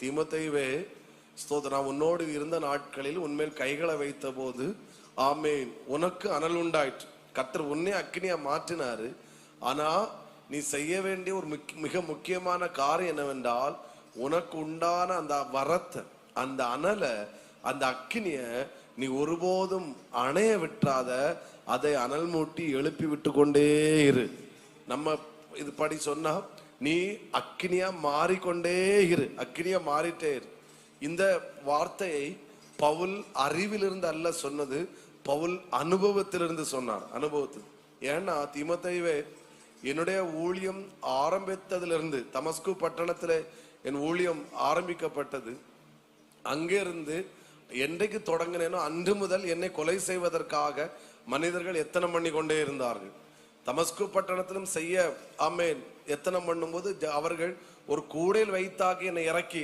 தீமோத்தேயுவே ஸ்தோத்திரம், நான் உன்னோடு இருந்த நாட்களில் உன்மேல் கைகளை வைத்த போது ஆமேன் உனக்கு அனல் உண்டாயிற்று. கர்த்தர் உன்னை அக்கினியா மாற்றினாரு. ஆனா நீ செய்ய வேண்டிய ஒரு மிக முக்கியமான காரியம் என்னவென்றால், உனக்கு உண்டான அந்த வரத்தை, அந்த அனலை, அந்த அக்கினிய நீ ஒருபோதும் அணைய விட்டுறாத, அதை அனல் மூட்டி எழுப்பி விட்டு கொண்டே இரு. நம்ம இது படி சொன்னா, நீ அக்கினியா மாறிக்கொண்டே இரு, அக்கினியா மாறிட்டே இரு. இந்த வார்த்தையை பவுல் அறிவிலிருந்து அல்ல சொன்னது, பவுல் அனுபவத்திலிருந்து சொன்னார். அனுபவத்தில். ஏன்னா தீமோத்தேயுவே, என்னுடைய ஊழியம் ஆரம்பித்ததிலிருந்து, தமஸ்கு பட்டணத்துல என் ஊழியம் ஆரம்பிக்கப்பட்டது. அங்கிருந்து என்றைக்கு தொடங்கினேனோ அன்று முதல் என்னை கொலை செய்வதற்காக மனிதர்கள் எத்தனை பண்ணி கொண்டே இருந்தார்கள். தமஸ்கு பட்டணத்திலும் செய்ய ஆமேன் எத்தனை பண்ணும்போது அவர்கள் ஒரு கூடையில் வைத்தாக்கி என்னை இறக்கி